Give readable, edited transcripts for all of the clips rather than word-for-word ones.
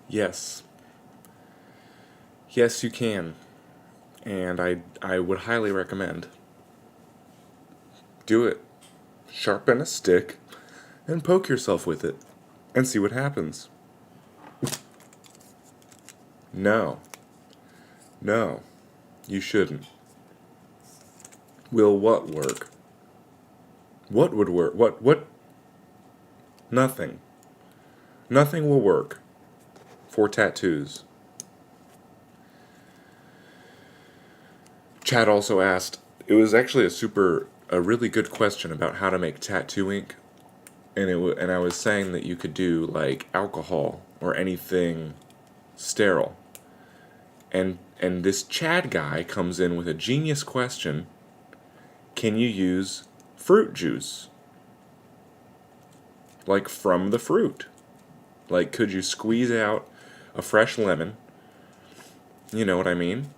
Yes. Yes, you can. And I would highly recommend. Do it. Sharpen a stick and poke yourself with it and see what happens. No. No. You shouldn't. Will what work? What would work? What? Nothing. Nothing will work for tattoos. Chad also asked, it was actually a really good question about how to make tattoo ink, and I was saying that you could do like alcohol or anything sterile. And this Chad guy comes in with a genius question. Can you use fruit juice? Like from the fruit? Like could you squeeze out a fresh lemon? You know what I mean?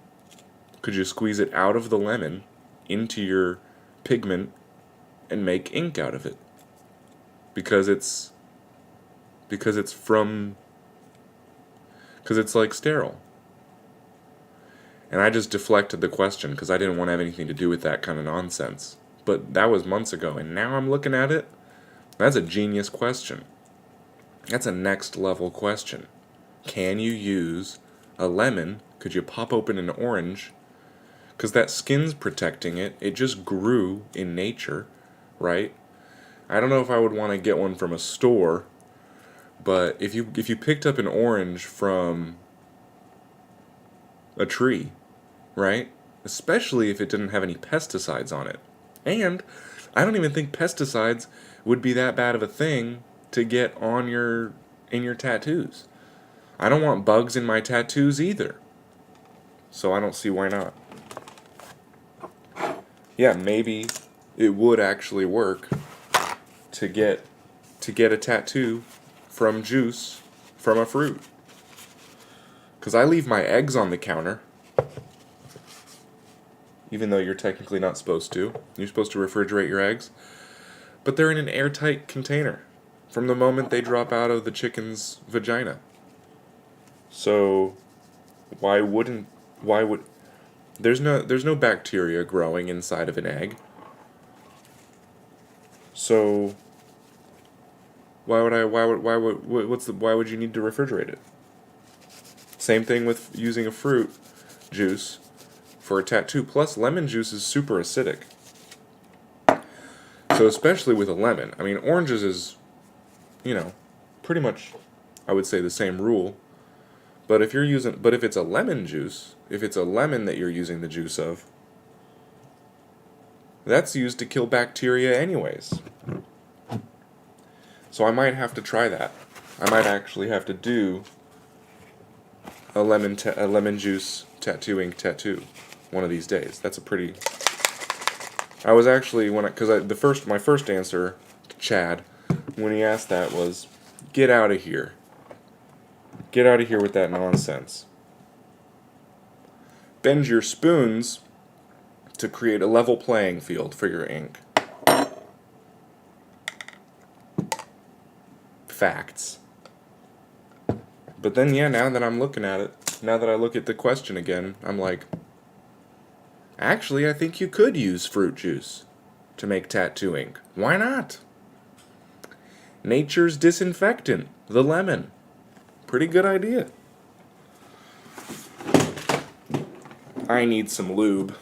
Could you squeeze it out of the lemon into your pigment and make ink out of it? Because it's like sterile. And I just deflected the question because I didn't want to have anything to do with that kind of nonsense. But that was months ago, and now I'm looking at it. That's a genius question. That's a next level question. Can you use a lemon? Could you pop open an orange? Because that skin's protecting it. It just grew in nature, right? I don't know if I would want to get one from a store, but if you picked up an orange from a tree, right? Especially if it didn't have any pesticides on it. And I don't even think pesticides would be that bad of a thing to get on in your tattoos. I don't want bugs in my tattoos either. So I don't see why not. Yeah, maybe it would actually work to get a tattoo from juice from a fruit. Cuz I leave my eggs on the counter. Even though you're technically not supposed to. You're supposed to refrigerate your eggs. But they're in an airtight container from the moment they drop out of the chicken's vagina. So why would there's no bacteria growing inside of an egg. So why would you need to refrigerate it? Same thing with using a fruit juice for a tattoo. Plus, lemon juice is super acidic. So especially with a lemon. I mean, oranges is, pretty much, I would say the same rule. But if it's a lemon juice, if it's a lemon that you're using the juice of, that's used to kill bacteria anyways. So I might have to try that. I might actually have to do a lemon juice tattoo ink tattoo one of these days. That's a pretty. I was actually my first answer to Chad when he asked that was, get out of here. Get out of here with that nonsense. Bend your spoons to create a level playing field for your ink. Facts. But then, now that I'm looking at it, now that I look at the question again, I'm like, actually, I think you could use fruit juice to make tattoo ink. Why not? Nature's disinfectant, the lemon. Pretty good idea. I need some lube.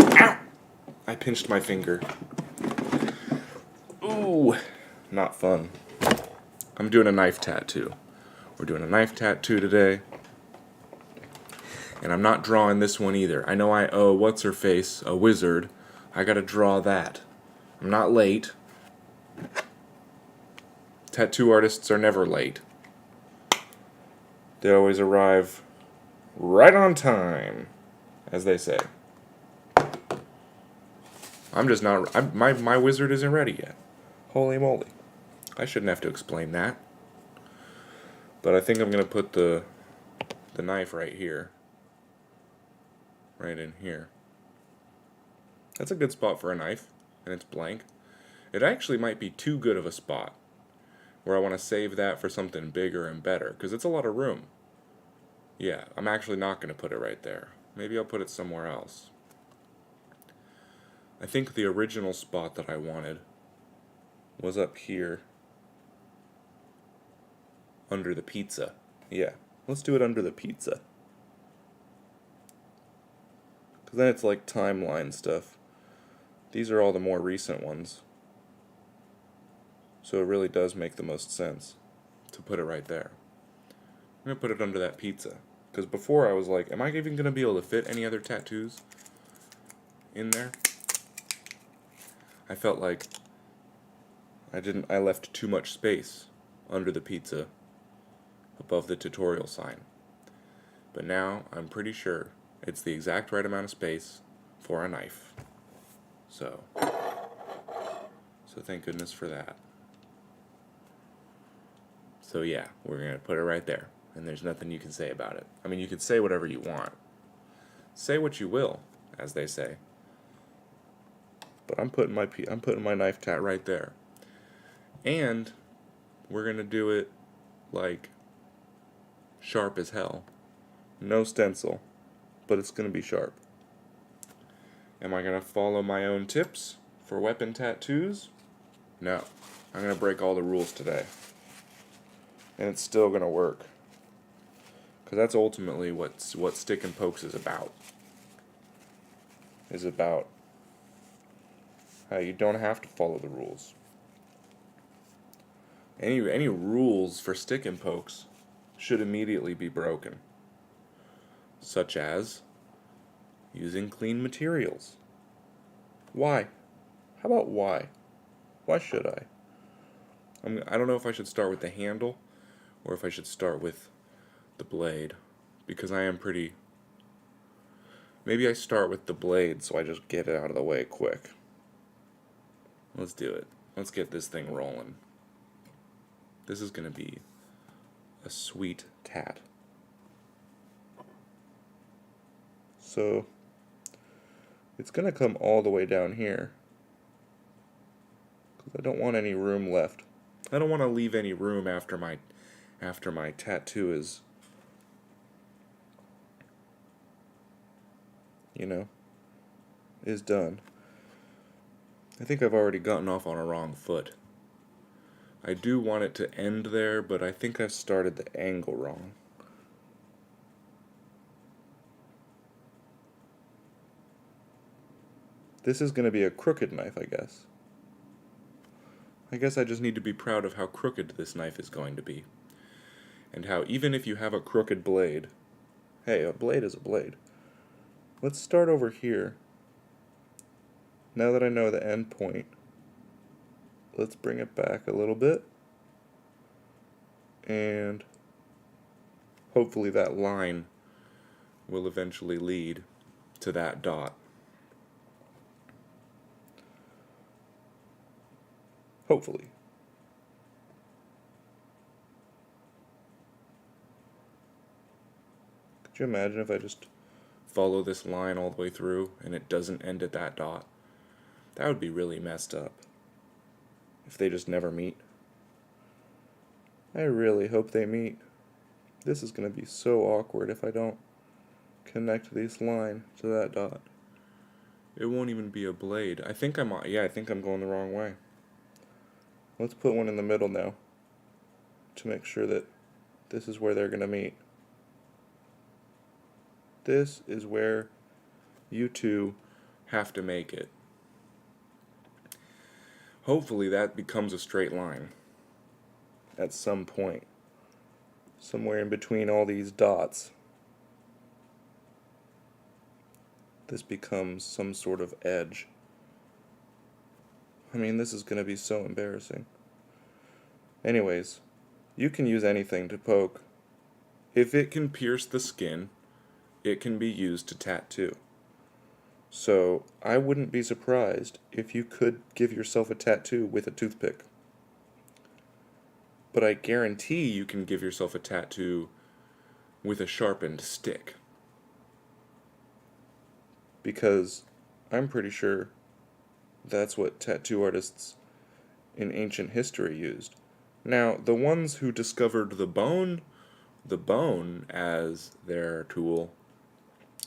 Ow! I pinched my finger. Ooh, not fun. I'm doing a knife tattoo. We're doing a knife tattoo today. And I'm not drawing this one either. I know I owe what's-her-face, a wizard. I gotta draw that. I'm not late. Tattoo artists are never late. They always arrive right on time, as they say. I'm just not. My wizard isn't ready yet. Holy moly. I shouldn't have to explain that. But I think I'm going to put the the knife right here. Right in here. That's a good spot for a knife, and it's blank. It actually might be too good of a spot, where I want to save that for something bigger and better, because it's a lot of room. Yeah, I'm actually not going to put it right there. Maybe I'll put it somewhere else. I think the original spot that I wanted was up here, under the pizza. Yeah, let's do it under the pizza. Because then it's like timeline stuff. These are all the more recent ones. So it really does make the most sense to put it right there. I'm going to put it under that pizza. Because before I was like, am I even going to be able to fit any other tattoos in there? I felt like I left too much space under the pizza above the tutorial sign. But now I'm pretty sure it's the exact right amount of space for a knife. So thank goodness for that. So yeah, we're going to put it right there. And there's nothing you can say about it. I mean, you can say whatever you want. Say what you will, as they say. But I'm putting my knife tat right there. And we're going to do it like sharp as hell. No stencil, but it's going to be sharp. Am I going to follow my own tips for weapon tattoos? No. I'm going to break all the rules today. And it's still going to work. Because that's ultimately what Stick and Pokes is about. Is about how you don't have to follow the rules. Any rules for Stick and Pokes should immediately be broken. Such as using clean materials. Why? How about why? Why should I? I don't know if I should start with the handle or if I should start with the blade, because I am pretty... Maybe I start with the blade so I just get it out of the way quick. Let's do it. Let's get this thing rolling. This is going to be a sweet tat. So it's going to come all the way down here, because I don't want any room left. I don't want to leave any room after my tattoo is, is done. I think I've already gotten off on a wrong foot. I do want it to end there, but I think I've started the angle wrong. This is going to be a crooked knife, I guess. I guess I just need to be proud of how crooked this knife is going to be. And how even if you have a crooked blade, hey, a blade is a blade. Let's start over here. Now that I know the end point, let's bring it back a little bit. And hopefully that line will eventually lead to that dot. Hopefully. Could you imagine if I just follow this line all the way through and it doesn't end at that dot? That would be really messed up. If they just never meet. I really hope they meet. This is going to be so awkward if I don't connect this line to that dot. It won't even be a blade. I think I'm going the wrong way. Let's put one in the middle now to make sure that this is where they're going to meet. This is where you two have to make it. Hopefully that becomes a straight line at some point. Somewhere in between all these dots. This becomes some sort of edge. I mean, this is going to be so embarrassing. Anyways, you can use anything to poke. If it can pierce the skin, it can be used to tattoo. So, I wouldn't be surprised if you could give yourself a tattoo with a toothpick. But I guarantee you can give yourself a tattoo with a sharpened stick. Because I'm pretty sure that's what tattoo artists in ancient history used. Now, the ones who discovered the bone as their tool,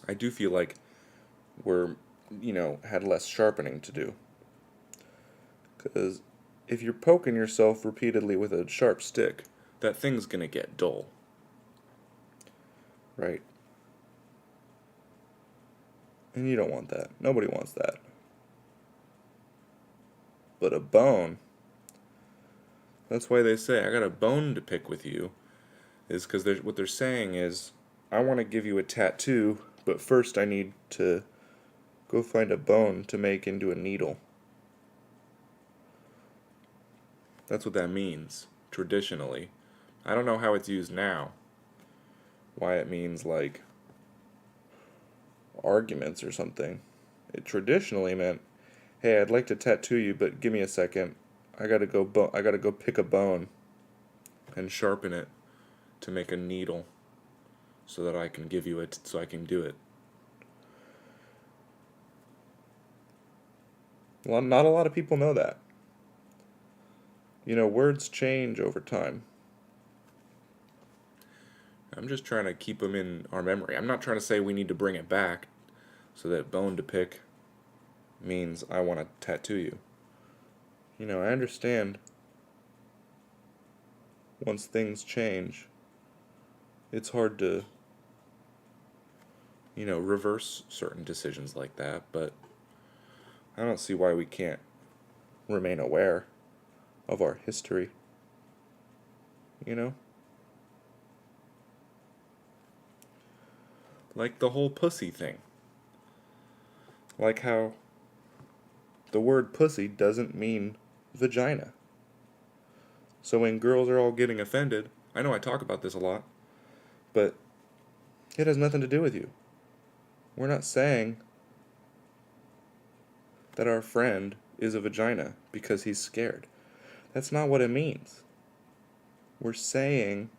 I do feel like had less sharpening to do. Because if you're poking yourself repeatedly with a sharp stick, that thing's gonna get dull. Right? And you don't want that. Nobody wants that. But a bone, that's why they say, I got a bone to pick with you, is because what they're saying is, I want to give you a tattoo, but first I need to go find a bone to make into a needle. That's what that means, traditionally. I don't know how it's used now. Why it means, like, arguments or something. It traditionally meant, hey, I'd like to tattoo you, but give me a second. I gotta go pick a bone and sharpen it to make a needle so that I can give you it, so I can do it. Well, not a lot of people know that. Words change over time. I'm just trying to keep them in our memory. I'm not trying to say we need to bring it back so that bone to pick means I want to tattoo you. I understand once things change, it's hard to, reverse certain decisions like that, but I don't see why we can't remain aware of our history. Like the whole pussy thing. Like how the word pussy doesn't mean vagina. So when girls are all getting offended, I know I talk about this a lot, but it has nothing to do with you. We're not saying that our friend is a vagina because he's scared. That's not what it means. We're saying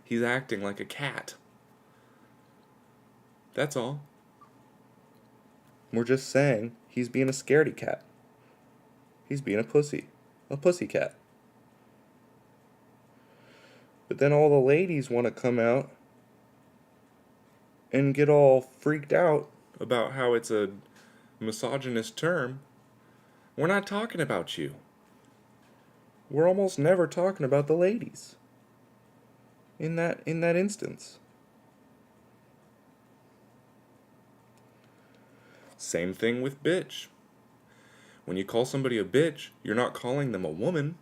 he's acting like a cat. That's all. We're just saying he's being a scaredy cat. He's being a pussy cat. But then all the ladies want to come out and get all freaked out about how it's a misogynist term. We're not talking about you. We're almost never talking about the ladies in that instance. Same thing with bitch. When you call somebody a bitch, you're not calling them a woman.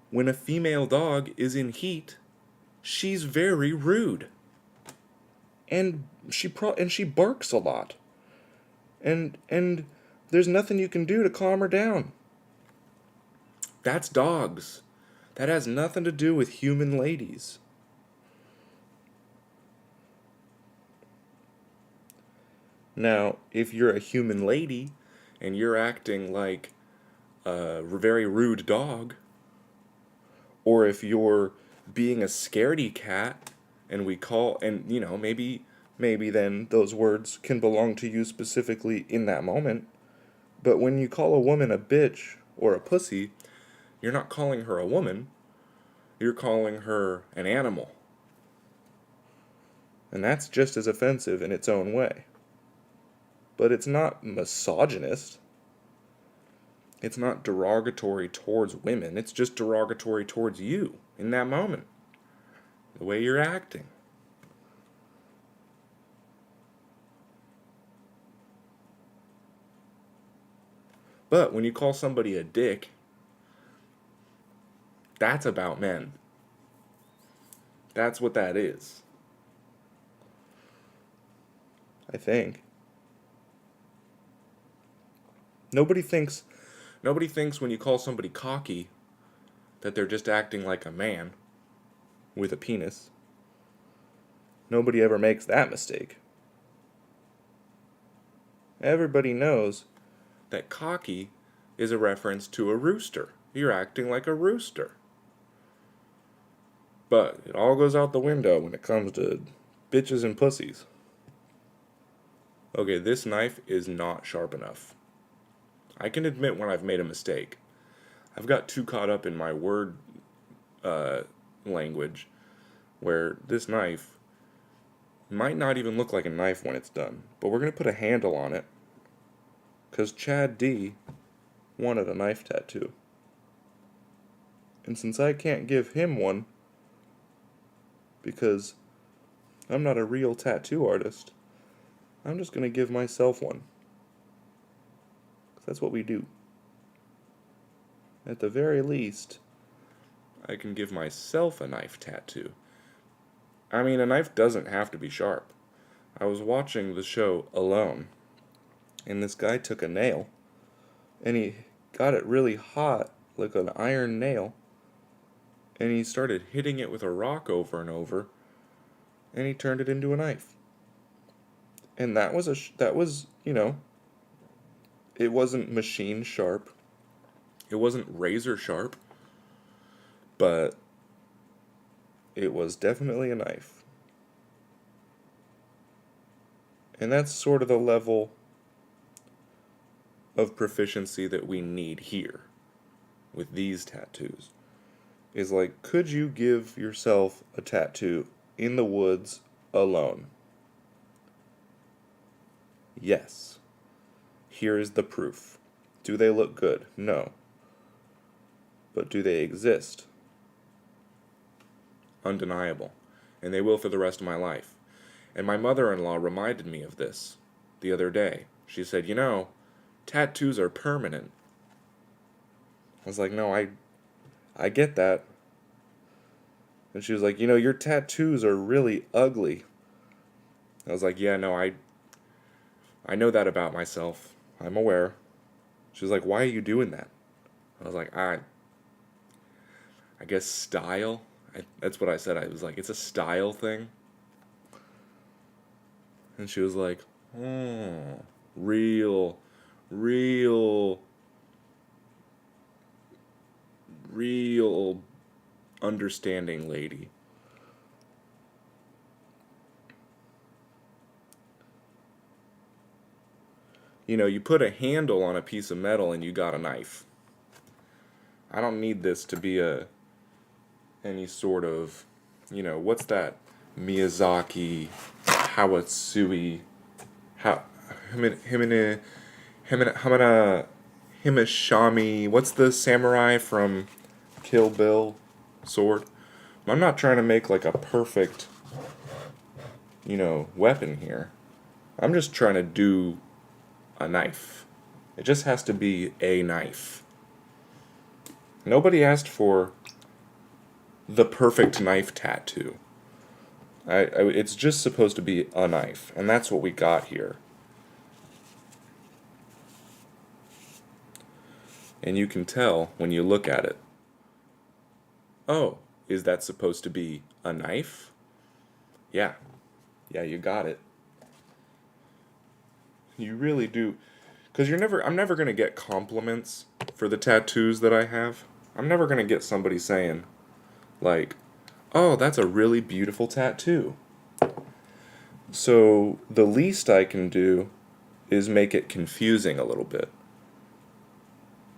When a female dog is in heat, she's very rude. And she barks a lot. And there's nothing you can do to calm her down. That's dogs. That has nothing to do with human ladies. Now, if you're a human lady and you're acting like a very rude dog, or if you're being a scaredy cat and maybe then those words can belong to you specifically in that moment. But when you call a woman a bitch or a pussy, you're not calling her a woman, you're calling her an animal. And that's just as offensive in its own way. But it's not misogynist. It's not derogatory towards women. It's just derogatory towards you in that moment. The way you're acting. But when you call somebody a dick, that's about men. That's what that is. I think. Nobody thinks when you call somebody cocky that they're just acting like a man with a penis. Nobody ever makes that mistake. Everybody knows that cocky is a reference to a rooster. You're acting like a rooster. But it all goes out the window when it comes to bitches and pussies. Okay, this knife is not sharp enough. I can admit when I've made a mistake. I've got too caught up in my word language where this knife might not even look like a knife when it's done. But we're going to put a handle on it because Chad D wanted a knife tattoo. And since I can't give him one because I'm not a real tattoo artist, I'm just going to give myself one. That's what we do. At the very least, I can give myself a knife tattoo. I mean, a knife doesn't have to be sharp. I was watching the show Alone, and this guy took a nail, and he got it really hot, like an iron nail, and he started hitting it with a rock over and over, and he turned it into a knife. And that was, it wasn't machine sharp. It wasn't razor sharp. But it was definitely a knife. And that's sort of the level of proficiency that we need here with these tattoos. Is like, could you give yourself a tattoo in the woods alone? Yes. Here is the proof. Do they look good? No. But do they exist? Undeniable. And they will for the rest of my life. And my mother-in-law reminded me of this the other day. She said, tattoos are permanent. I was like, no, I get that. And she was like, your tattoos are really ugly. I was like, yeah, no, I know that about myself. I'm aware. She was like, why are you doing that? I was like, I guess style. That's what I said. I was like, it's a style thing. And she was like, oh, real understanding lady. You put a handle on a piece of metal and you got a knife. I don't need this to be any sort of, what's that? Miyazaki, Hawatsui, Himashami, what's the samurai from Kill Bill sword? I'm not trying to make like a perfect, weapon here. I'm just trying to do a knife. It just has to be a knife. Nobody asked for the perfect knife tattoo. It's just supposed to be a knife, and that's what we got here. And you can tell when you look at it. Oh, is that supposed to be a knife? Yeah. Yeah, you got it. You really do. Because I'm never going to get compliments for the tattoos that I have. I'm never going to get somebody saying, like, oh, that's a really beautiful tattoo. So the least I can do is make it confusing a little bit.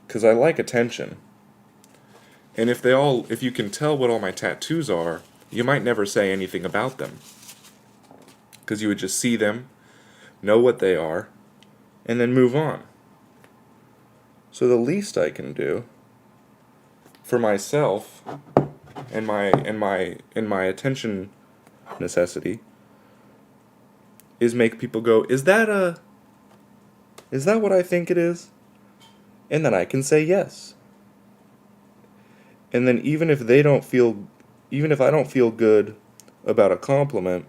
Because I like attention. And if you can tell what all my tattoos are, you might never say anything about them. Because you would just see them, know what they are, and then move on. So the least I can do for myself and my attention necessity is make people go, is that what I think it is? And then I can say yes. And then even if I don't feel good about a compliment,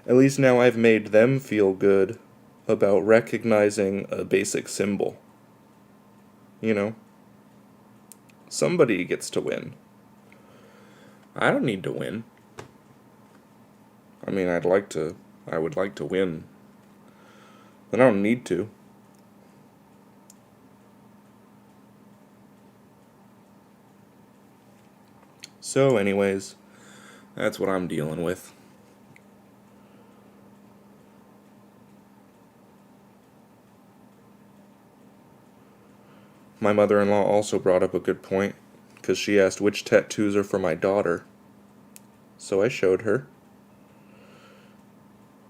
at least now I've made them feel good about recognizing a basic symbol. Somebody gets to win. I don't need to win. I mean, I would like to win, but I don't need to. So anyways, That's what I'm dealing with. My mother-in-law also brought up a good point, because she asked which tattoos are for my daughter. So I showed her.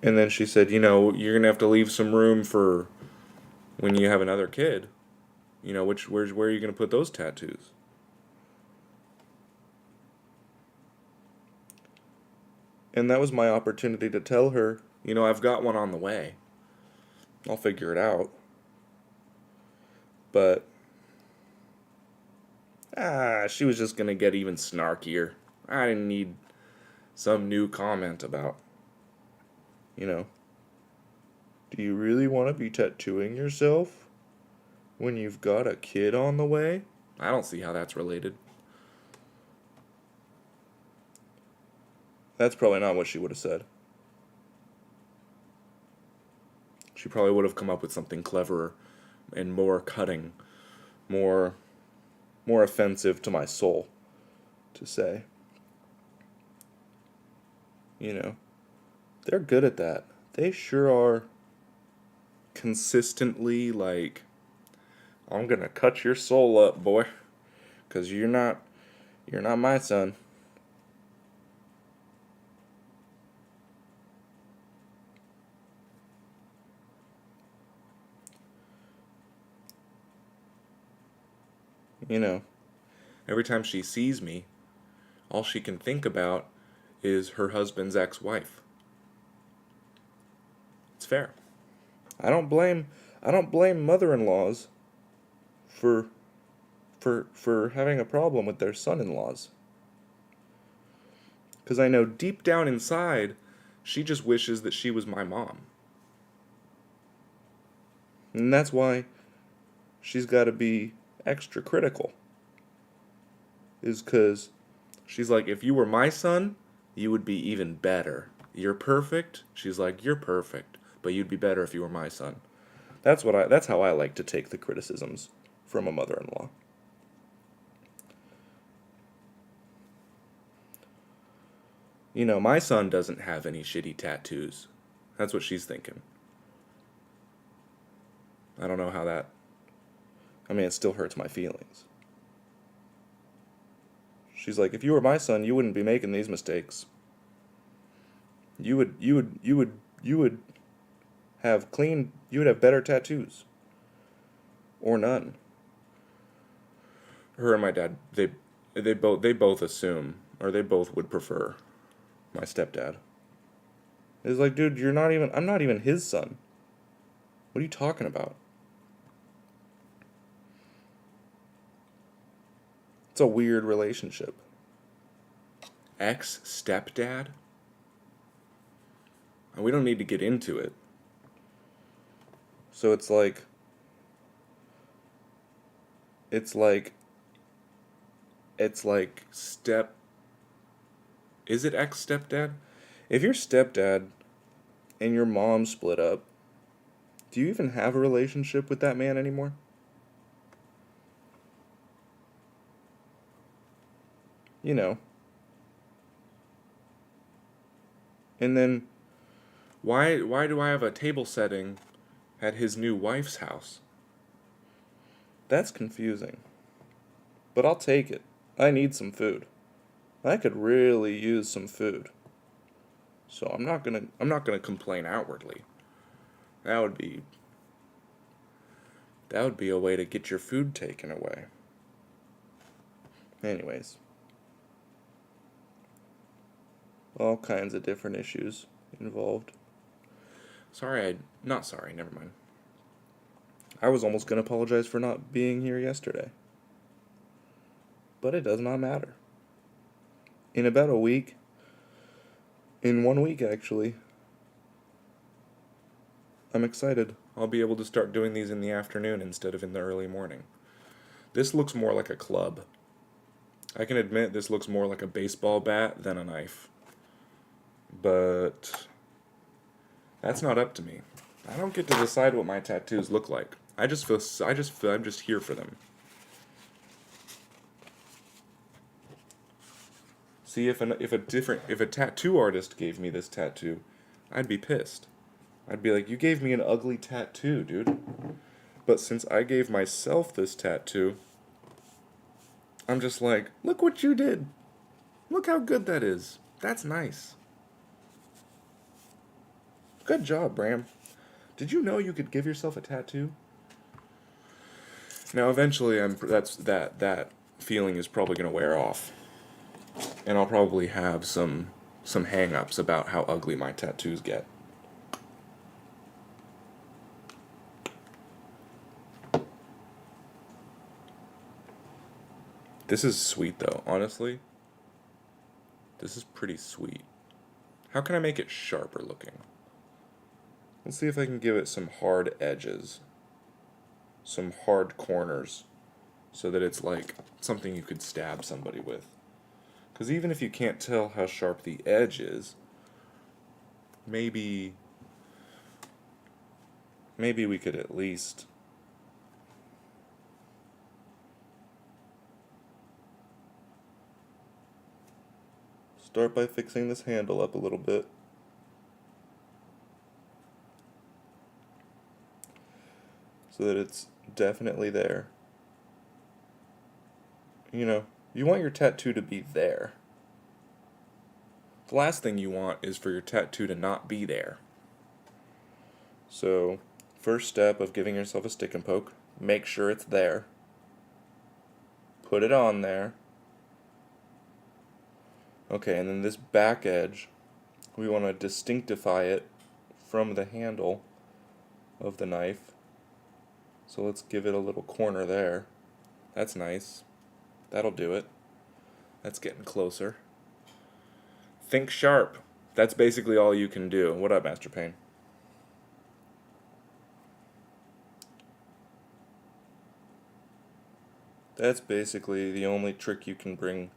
And then she said, you're going to have to leave some room for when you have another kid. Where are you going to put those tattoos? And that was my opportunity to tell her, I've got one on the way. I'll figure it out. But, she was just going to get even snarkier. I didn't need some new comment about, do you really want to be tattooing yourself when you've got a kid on the way? I don't see how that's related. That's probably not what she would have said. She probably would have come up with something cleverer and more cutting, more offensive to my soul to say. They're good at that. They sure are consistently like, I'm going to cut your soul up, boy, cuz you're not my son. Every time she sees me, all she can think about is her husband's ex-wife. It's fair. I don't blame mother-in-laws for having a problem with their son-in-laws. Because I know deep down inside, she just wishes that she was my mom. And that's why she's got to be extra critical. Is because she's like, if you were my son, you would be even better. You're perfect. She's like, you're perfect, but you'd be better if you were my son. That's how I like to take the criticisms from a mother-in-law. My son doesn't have any shitty tattoos. That's what she's thinking. I don't know how that... it still hurts my feelings. She's like, if you were my son, you wouldn't be making these mistakes. You would have better tattoos. Or none. Her and my dad, they both assume, or they both would prefer my stepdad. It's like, dude, I'm not even his son. What are you talking about? It's a weird relationship. Ex-stepdad? And we don't need to get into it. So it's like step... Is it ex-stepdad? If your stepdad and your mom split up, do you even have a relationship with that man anymore? And then, why do I have a table setting at his new wife's house? That's confusing. But I'll take it. I need some food. I could really use some food. So I'm not gonna complain outwardly. That would be a way to get your food taken away. Anyways. All kinds of different issues involved. Not sorry, never mind. I was almost going to apologize for not being here yesterday. But it does not matter. In about a week, in 1 week actually, I'm excited. I'll be able to start doing these in the afternoon instead of in the early morning. This looks more like a club. I can admit this looks more like a baseball bat than a knife. But that's not up to me. I don't get to decide what my tattoos look like. I'm just here for them. See, if a tattoo artist gave me this tattoo, I'd be pissed. I'd be like, you gave me an ugly tattoo, dude. But since I gave myself this tattoo, I'm just like, look what you did. Look how good that is. That's nice. Good job, Bram. Did you know you could give yourself a tattoo? Now, eventually, that feeling is probably going to wear off, and I'll probably have some hang-ups about how ugly my tattoos get. This is sweet, though. Honestly, this is pretty sweet. How can I make it sharper looking? Let's see if I can give it some hard edges, some hard corners, so that it's like something you could stab somebody with. Because even if you can't tell how sharp the edge is, maybe we could at least start by fixing this handle up a little bit. So that it's definitely there. You know, you want your tattoo to be there. The last thing you want is for your tattoo to not be there. So, first step of giving yourself a stick and poke, make sure it's there. Put it on there. Okay, and then this back edge, we want to distinctify it from the handle of the knife. So let's give it a little corner there. That's nice. That'll do it. That's getting closer. Think sharp. That's basically all you can do. What up, Master Payne? That's basically the only trick you can bring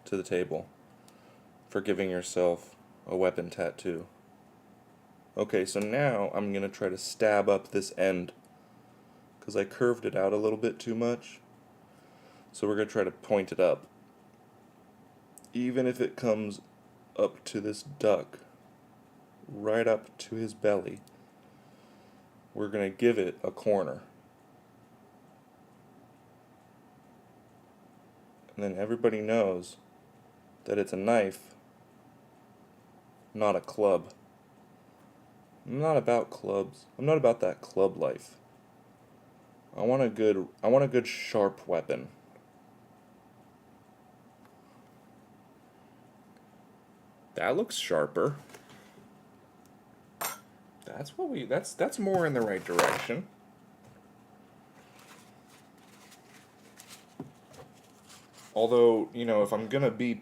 to the table for giving yourself a weapon tattoo. Okay, so now I'm going to try to stab up this end, because I curved it out a little bit too much. So we're going to try to point it up. Even if it comes up to this duck, right up to his belly, we're going to give it a corner. And then everybody knows that it's a knife, not a club. I'm not about clubs. I'm not about that club life. I want a good sharp weapon. That looks sharper. That's more in the right direction. Although, you know, if I'm gonna be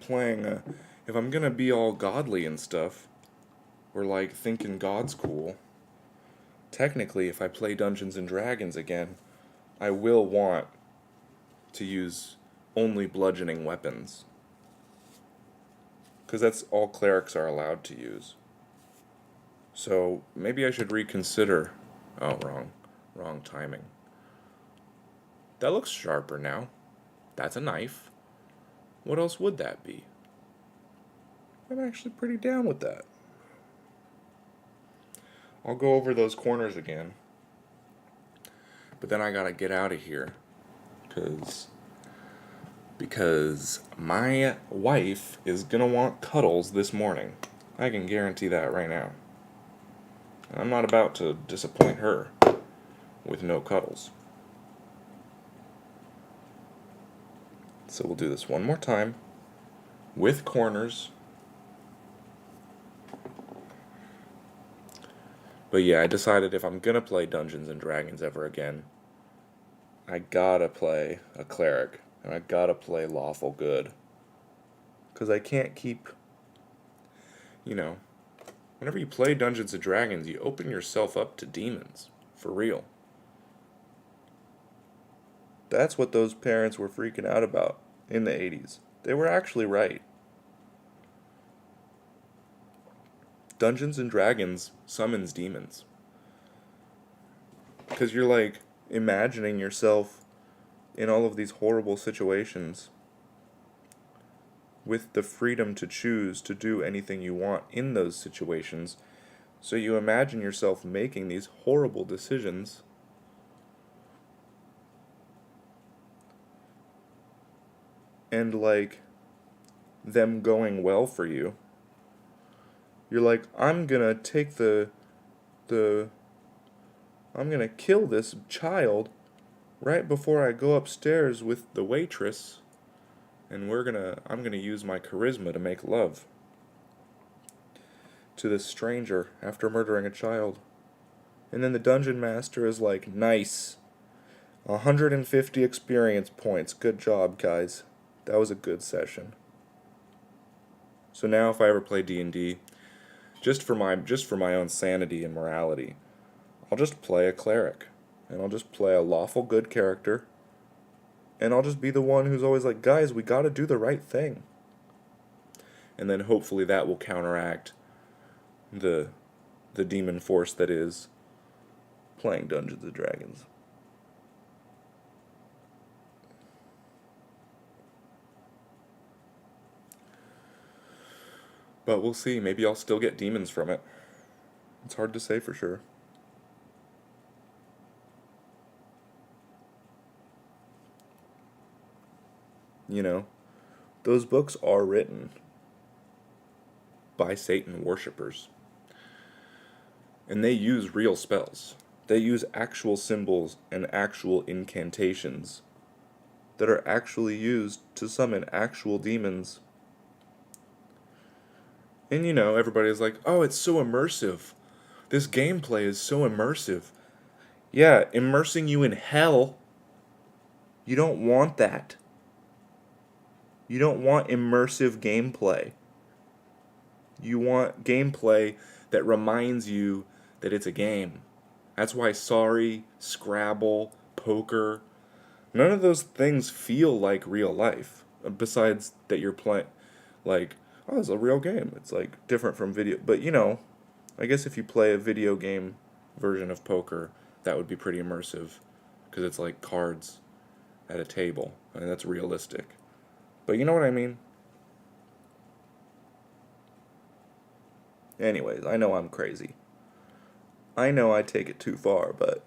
all godly and stuff, or like thinking God's cool, technically if I play Dungeons and Dragons again, I will want to use only bludgeoning weapons. Because that's all clerics are allowed to use. So maybe I should reconsider. Oh, wrong timing. That looks sharper now. That's a knife. What else would that be? I'm actually pretty down with that. I'll go over those corners again. But then I gotta get out of here. Because my wife is gonna want cuddles this morning. I can guarantee that right now. And I'm not about to disappoint her with no cuddles. So we'll do this one more time with corners. But yeah, I decided if I'm gonna play Dungeons and Dragons ever again, I gotta play a cleric, and I gotta play lawful good. Because I can't keep, you know, whenever you play Dungeons and Dragons, you open yourself up to demons. For real. That's what those parents were freaking out about in the 80s. They were actually right. Dungeons and Dragons summons demons. Because you're like imagining yourself in all of these horrible situations. with the freedom to choose to do anything you want in those situations. So you imagine yourself making these horrible decisions, and like them going well for you. You're like, I'm gonna take the I'm gonna kill this child right before I go upstairs with the waitress, and I'm gonna use my charisma to make love to this stranger after murdering a child. And then the dungeon master is like, nice. 150 experience points. Good job, guys. That was a good session. So now if I ever play D&D, just for my own sanity and morality, I'll just play a cleric. And I'll just play a lawful good character. And I'll just be the one who's always like, guys, we gotta do the right thing. And then hopefully that will counteract the demon force that is playing Dungeons and Dragons. But we'll see. Maybe I'll still get demons from it. It's hard to say for sure. You know, those books are written by Satan worshippers. And they use real spells. They use actual symbols and actual incantations that are actually used to summon actual demons. And you know, everybody's like, oh, it's so immersive. This gameplay is so immersive. Yeah, immersing you in hell. You don't want that. You don't want immersive gameplay. You want gameplay that reminds you that it's a game. That's why Sorry, Scrabble, poker, none of those things feel like real life. Besides that you're playing, like, oh, it's a real game. It's like different from video. But you know, I guess if you play a video game version of poker, that would be pretty immersive. Because it's like cards at a table. And that's realistic. But you know what I mean? Anyways, I know I'm crazy. I know I take it too far, but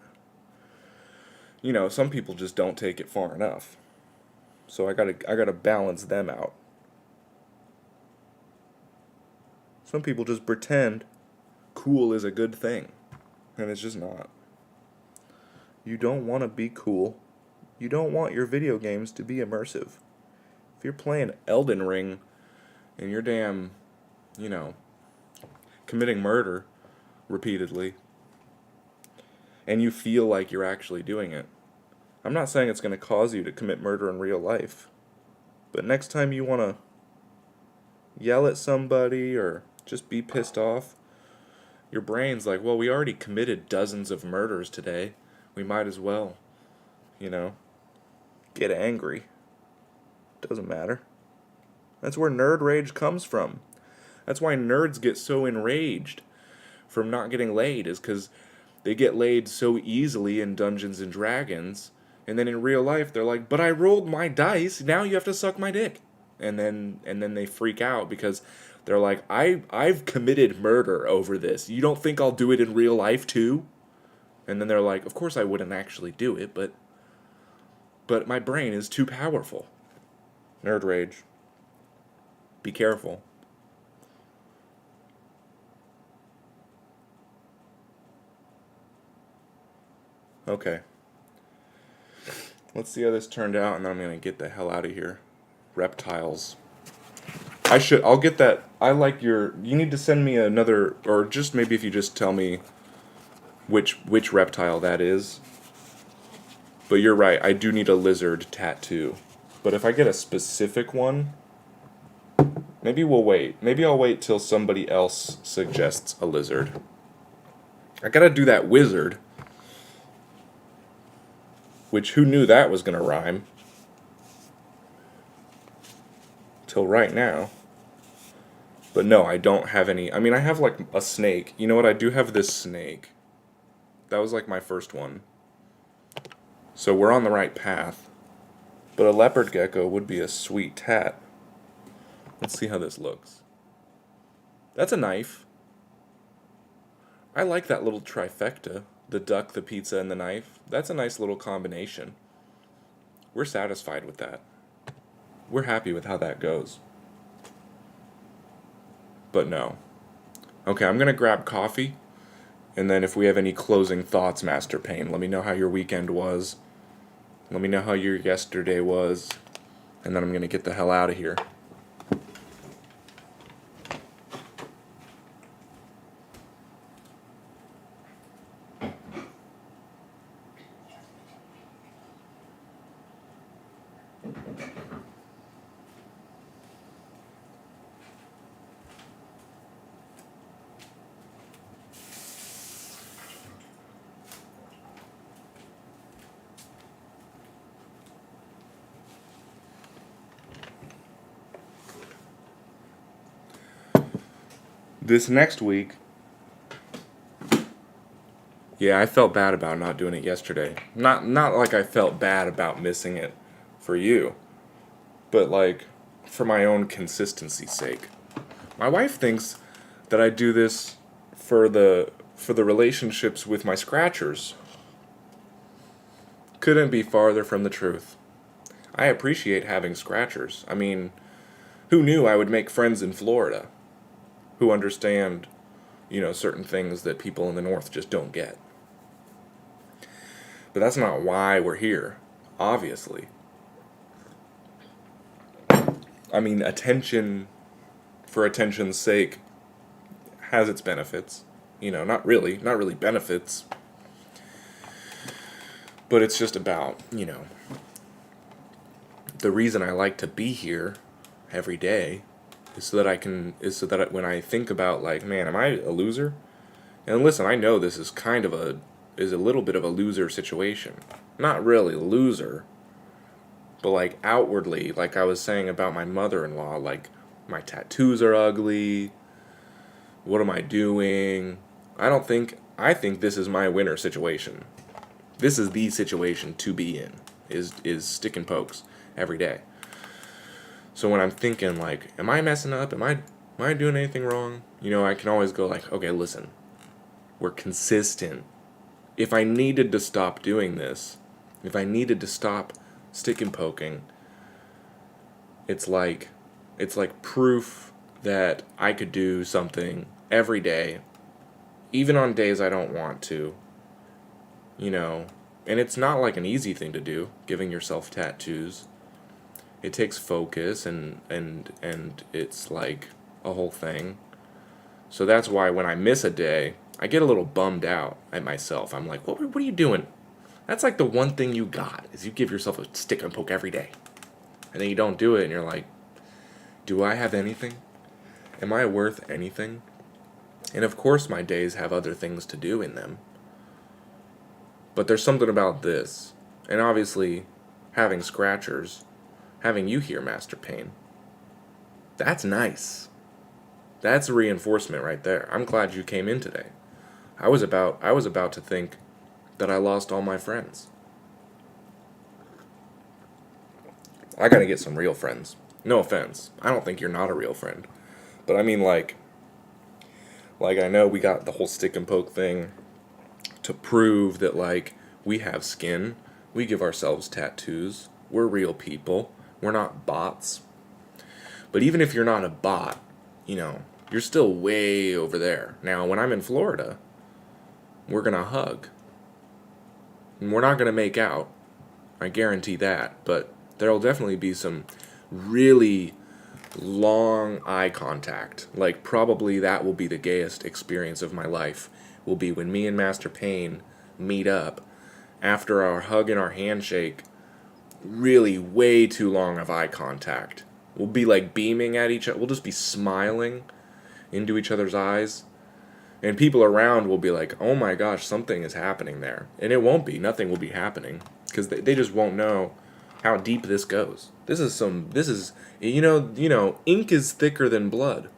you know, some people just don't take it far enough. So I gotta balance them out. Some people just pretend cool is a good thing, and it's just not. You don't want to be cool. You don't want your video games to be immersive. If you're playing Elden Ring and you're damn, you know, committing murder repeatedly, and you feel like you're actually doing it, I'm not saying it's going to cause you to commit murder in real life. But next time you want to yell at somebody or just be pissed off, your brain's like, well, we already committed dozens of murders today. We might as well, you know, get angry. Doesn't matter. That's where nerd rage comes from. That's why nerds get so enraged from not getting laid, is because they get laid so easily in Dungeons and Dragons, and then in real life they're like, but I rolled my dice, now you have to suck my dick. And then they freak out because they're like, I've committed murder over this. You don't think I'll do it in real life too? And then they're like, of course I wouldn't actually do it, but my brain is too powerful. Nerd rage. Be careful. Okay. Let's see how this turned out, and then I'm going to get the hell out of here. Reptiles. I'll get that. You need to send me another, or just maybe if you just tell me which reptile that is. But you're right, I do need a lizard tattoo. But if I get a specific one, maybe we'll wait. Maybe I'll wait till somebody else suggests a lizard. I gotta do that wizard. Which, who knew that was gonna rhyme? Till right now. But no, I don't have any. I mean, I have like a snake. You know what? I do have this snake. That was like my first one. So we're on the right path. But a leopard gecko would be a sweet tat. Let's see how this looks. That's a knife. I like that little trifecta. The duck, the pizza, and the knife. That's a nice little combination. We're satisfied with that. We're happy with how that goes. But no. Okay, I'm going to grab coffee. And then if we have any closing thoughts, Master Payne, let me know how your weekend was. Let me know how your yesterday was. And then I'm going to get the hell out of here. This next week, yeah, I felt bad about not doing it yesterday. Not like I felt bad about missing it for you, but like for my own consistency's sake. My wife thinks that I do this for the relationships with my scratchers. Couldn't be farther from the truth. I appreciate having scratchers. I mean, who knew I would make friends in Florida who understand, certain things that people in the North just don't get. But that's not why we're here, obviously. I mean, attention for attention's sake has its benefits. Not really benefits. But it's just about, the reason I like to be here every day is so that when I think about, like, man, am I a loser? And listen, I know this is is a little bit of a loser situation. Not really a loser, but like outwardly, like I was saying about my mother-in-law, like my tattoos are ugly. What am I doing? I think this is my winner situation. This is the situation to be in, is stick and pokes every day. So when I'm thinking, like, am I messing up? Am I doing anything wrong? I can always go like, okay, listen, we're consistent. If I needed to stop doing this, if I needed to stop stick and poking, it's like proof that I could do something every day, even on days I don't want to, and it's not like an easy thing to do, giving yourself tattoos. It takes focus and it's like a whole thing. So that's why when I miss a day, I get a little bummed out at myself. I'm like, what are you doing? That's like the one thing you got, is you give yourself a stick and poke every day. And then you don't do it and you're like, do I have anything? Am I worth anything? And of course my days have other things to do in them. But there's something about this. And obviously, having scratchers, having you here, Master Payne, that's nice. That's a reinforcement right there. I'm glad you came in today. I was about to think that I lost all my friends. I gotta get some real friends. No offense. I don't think you're not a real friend. But I mean, like I know we got the whole stick and poke thing to prove that, like, we have skin. We give ourselves tattoos. We're real people. We're not bots. But even if you're not a bot, you're still way over there. Now, when I'm in Florida, we're going to hug. And we're not going to make out. I guarantee that. But there'll definitely be some really long eye contact. Like, probably that will be the gayest experience of my life, will be when me and Master Payne meet up after our hug and our handshake. Really way too long of eye contact. We'll be like beaming at each other. We'll just be smiling into each other's eyes. And people around will be like, oh my gosh, something is happening there. And it won't be. Nothing will be happening. Because they just won't know how deep this goes. This is, ink is thicker than blood.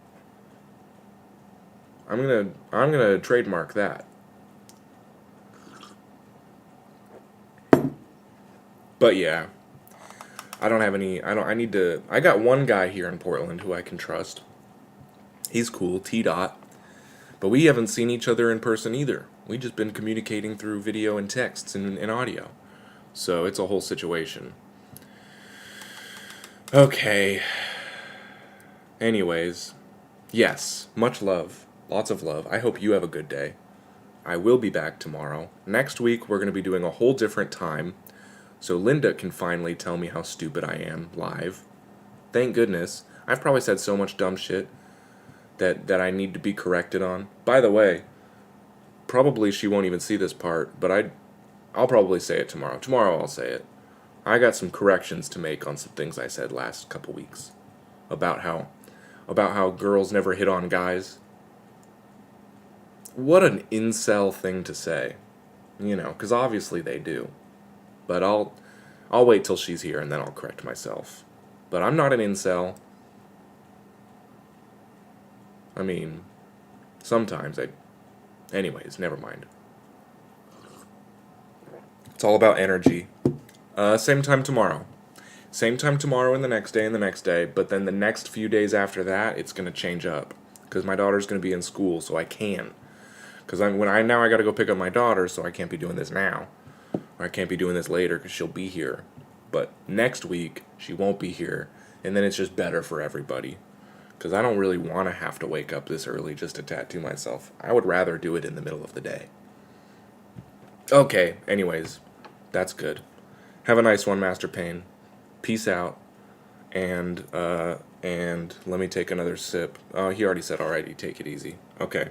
I'm gonna trademark that. But yeah, I don't have any. I need to. I got one guy here in Portland who I can trust. He's cool, T. Dot. But we haven't seen each other in person either. We've just been communicating through video and texts and audio. So it's a whole situation. Okay. Anyways, yes, much love. Lots of love. I hope you have a good day. I will be back tomorrow. Next week, we're going to be doing a whole different time. So Linda can finally tell me how stupid I am live. Thank goodness. I've probably said so much dumb shit that I need to be corrected on. By the way, probably she won't even see this part, but I'll probably say it tomorrow. Tomorrow I'll say it. I got some corrections to make on some things I said last couple weeks about how girls never hit on guys. What an incel thing to say. You know, because obviously they do. But I'll wait till she's here and then I'll correct myself. But I'm not an incel. I mean, sometimes anyways, never mind. It's all about energy. Same time tomorrow. Same time tomorrow and the next day, but then the next few days after that, it's going to change up. Because my daughter's going to be in school, so I can. Because now I got to go pick up my daughter, so I can't be doing this now. Or I can't be doing this later because she'll be here. But next week, she won't be here. And then it's just better for everybody. Because I don't really want to have to wake up this early just to tattoo myself. I would rather do it in the middle of the day. Okay, anyways, that's good. Have a nice one, Master Payne. Peace out. And let me take another sip. Oh, he already said alrighty, take it easy. Okay.